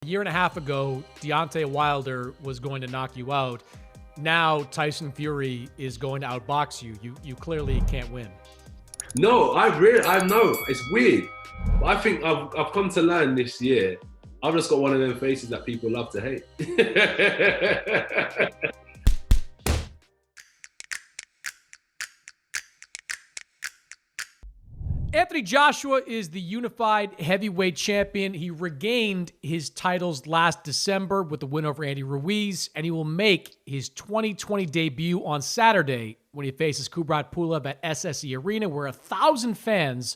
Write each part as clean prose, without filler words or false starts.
year and a half ago, Deontay Wilder was going to knock you out. Now Tyson Fury is going to outbox you. You clearly can't win. No, I know it's weird. But I think I've come to learn this year. I've just got one of them faces that people love to hate. Anthony Joshua is the unified heavyweight champion. He regained his titles last December with the win over Andy Ruiz, and he will make his 2020 debut on Saturday when he faces Kubrat Pulev at SSE Arena, where 1,000 fans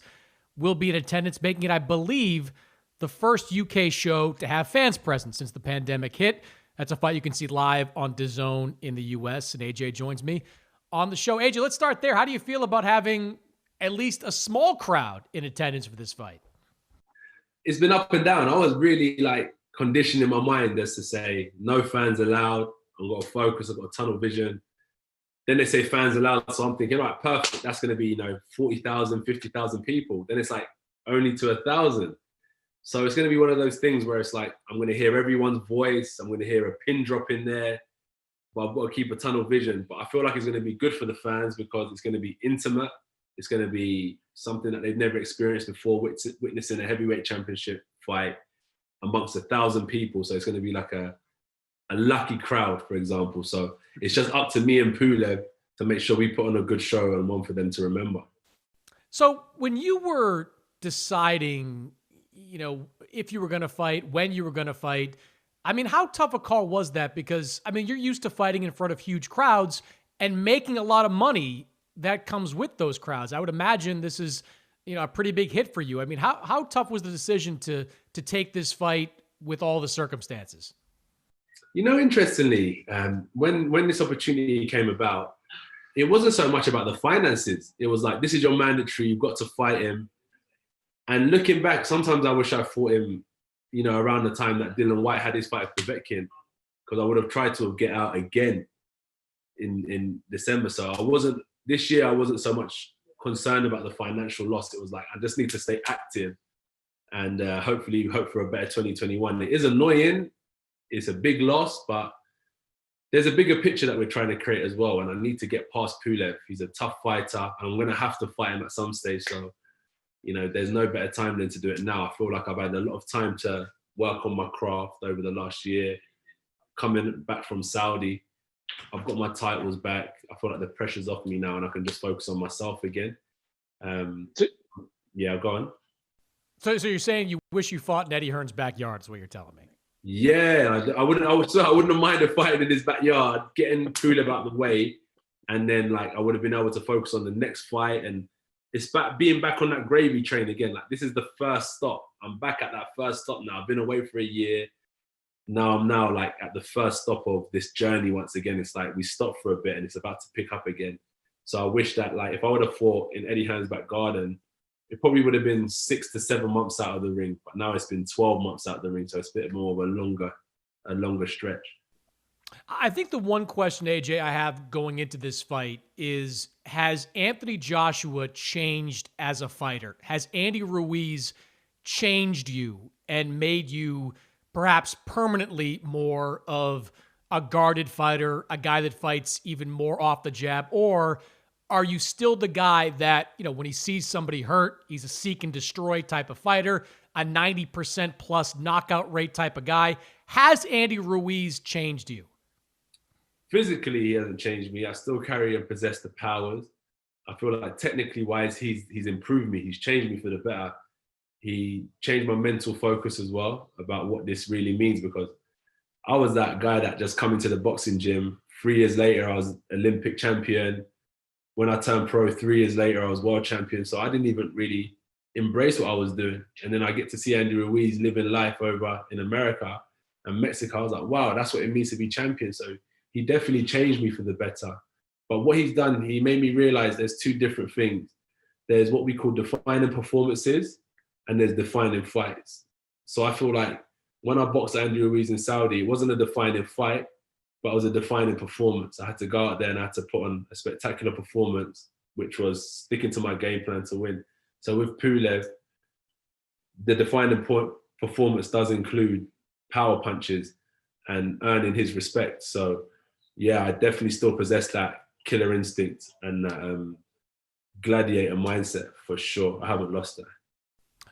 will be in attendance, making it, I believe, the first UK show to have fans present since the pandemic hit. That's a fight you can see live on Dazn in the US, and AJ joins me on the show. AJ, let's start there. How do you feel about having at least a small crowd in attendance for this fight? It's been up and down. I was really conditioning my mind as to say, no fans allowed. I've got to focus. I've got tunnel vision. Then they say fans allowed. So I'm thinking, all right, perfect. That's going to be, 40,000, 50,000 people. Then it's only to 1,000. So it's going to be one of those things where it's I'm going to hear everyone's voice. I'm going to hear a pin drop in there, but I've got to keep a tunnel vision. But I feel like it's going to be good for the fans because it's going to be intimate. It's going to be something that they've never experienced before, witnessing a heavyweight championship fight amongst 1,000 people. So it's going to be like a lucky crowd, for example. So it's just up to me and Pulev to make sure we put on a good show and one for them to remember. So when you were deciding, if you were going to fight, when you were going to fight, how tough a call was that? Because, you're used to fighting in front of huge crowds and making a lot of money that comes with those crowds. I would imagine this is, a pretty big hit for you. How tough was the decision to take this fight with all the circumstances? Interestingly, when this opportunity came about, it wasn't so much about the finances. It was this is your mandatory, you've got to fight him. And looking back, sometimes I wish I fought him, around the time that Dillian Whyte had his fight with Povetkin, because I would have tried to get out again in December. So this year I wasn't so much concerned about the financial loss. It was I just need to stay active and hopefully hope for a better 2021. It is annoying. It's a big loss, but there's a bigger picture that we're trying to create as well. And I need to get past Pulev. He's a tough fighter. And I'm going to have to fight him at some stage. So, there's no better time than to do it now. I feel like I've had a lot of time to work on my craft over the last year. Coming back from Saudi, I've got my titles back. I feel like the pressure's off me now and I can just focus on myself again. Yeah, go on. So you're saying you wish you fought in Eddie Hearn's backyard is what you're telling me? Yeah, I wouldn't have minded fighting in his backyard, getting Pulev out of the way. And then I would have been able to focus on the next fight. And it's being back on that gravy train again. This is the first stop. I'm back at that first stop now. I've been away for a year. Now I'm at the first stop of this journey once again. It's we stopped for a bit and it's about to pick up again. So I wish that if I would have fought in Eddie Hearn's back garden, it probably would have been 6 to 7 months out of the ring. But now it's been 12 months out of the ring. So it's a bit more of a longer stretch. I think the one question, AJ, I have going into this fight is, has Anthony Joshua changed as a fighter? Has Andy Ruiz changed you and made you perhaps permanently more of a guarded fighter, a guy that fights even more off the jab? Or are you still the guy that, when he sees somebody hurt, he's a seek and destroy type of fighter, a 90% plus knockout rate type of guy? Has Andy Ruiz changed you? Physically, he hasn't changed me. I still carry and possess the powers. I feel technically wise, he's improved me. He's changed me for the better. He changed my mental focus as well about what this really means, because I was that guy that just come into the boxing gym. 3 years later, I was Olympic champion. When I turned pro, 3 years later, I was world champion. So I didn't even really embrace what I was doing. And then I get to see Andy Ruiz living life over in America and Mexico. I was like, wow, that's what it means to be champion. So he definitely changed me for the better. But what he's done, he made me realize there's two different things. There's what we call defining performances and there's defining fights. So I feel like when I boxed Andy Ruiz in Saudi, it wasn't a defining fight, but it was a defining performance. I had to go out there and I had to put on a spectacular performance, which was sticking to my game plan to win. So with Pulev, the defining performance does include power punches and earning his respect. So yeah, I definitely still possess that killer instinct and that gladiator mindset for sure. I haven't lost that.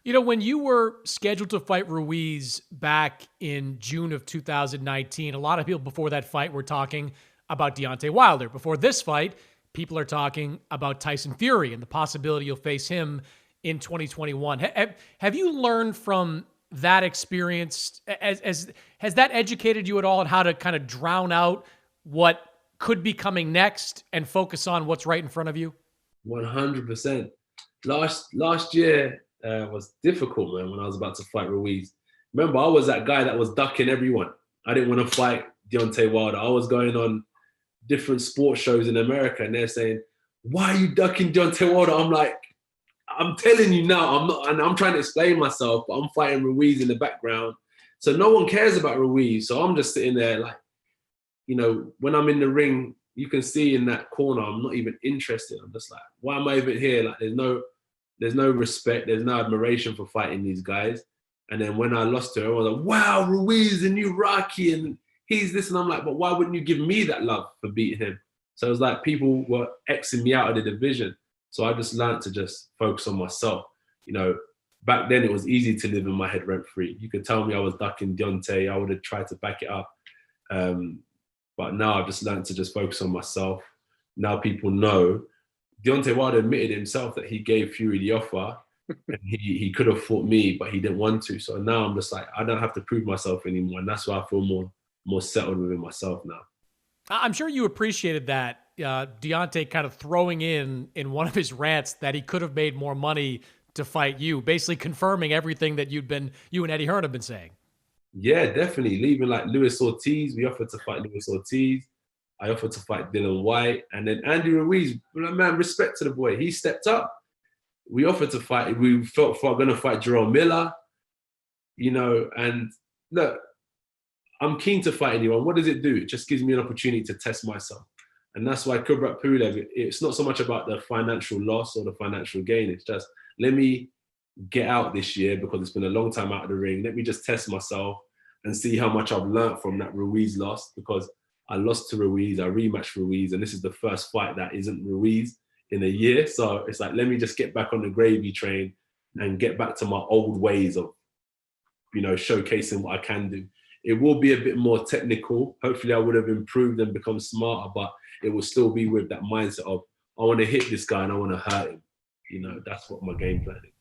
You know, when you were scheduled to fight Ruiz back in June of 2019, a lot of people before that fight were talking about Deontay Wilder. Before this fight, people are talking about Tyson Fury and the possibility you'll face him in 2021. Have you learned from that experience? Has that educated you at all on how to kind of drown out what could be coming next and focus on what's right in front of you? 100%. Last year was difficult, man, when I was about to fight Ruiz. Remember, I was that guy that was ducking everyone. I didn't want to fight Deontay Wilder. I was going on different sports shows in America and they're saying, why are you ducking Deontay Wilder? I'm like, I'm telling you now, I'm not, and I'm trying to explain myself, but I'm fighting Ruiz in the background. So no one cares about Ruiz. So I'm just sitting there like, you know, when I'm in the ring, you can see in that corner, I'm not even interested. I'm just like, why am I even here? Like there's no respect, there's no admiration for fighting these guys. And then when I lost to her, I was like, wow, Ruiz, the new Rocky, and he's this. And I'm like, but why wouldn't you give me that love for beating him? So it was like people were Xing me out of the division. So I just learned to just focus on myself. You know, back then it was easy to live in my head rent free. You could tell me I was ducking Deontay, I would have tried to back it up. But now I've just learned to just focus on myself. Now people know. Deontay Wilder admitted himself that he gave Fury the offer and he could have fought me, but he didn't want to. So now I'm just like, I don't have to prove myself anymore. And that's why I feel more settled within myself now. I'm sure you appreciated that. Deontay kind of throwing in one of his rants that he could have made more money to fight you, basically confirming everything that you and Eddie Hearn have been saying. Yeah, definitely. Leaving like Luis Ortiz, we offered to fight Luis Ortiz. I offered to fight Dylan White. And then Andy Ruiz, man, respect to the boy. He stepped up. We offered to fight. We felt for going to fight Jerome Miller, you know, and look, I'm keen to fight anyone. What does it do? It just gives me an opportunity to test myself. And that's why Kubrat Pulev, it's not so much about the financial loss or the financial gain. It's just, let me get out this year because it's been a long time out of the ring. Let me just test myself and see how much I've learned from that Ruiz loss, because I lost to Ruiz, I rematched Ruiz, and this is the first fight that isn't Ruiz in a year. So it's like, let me just get back on the gravy train and get back to my old ways of, you know, showcasing what I can do. It will be a bit more technical. Hopefully I would have improved and become smarter, but it will still be with that mindset of, I want to hit this guy and I want to hurt him. You know, that's what my game plan is.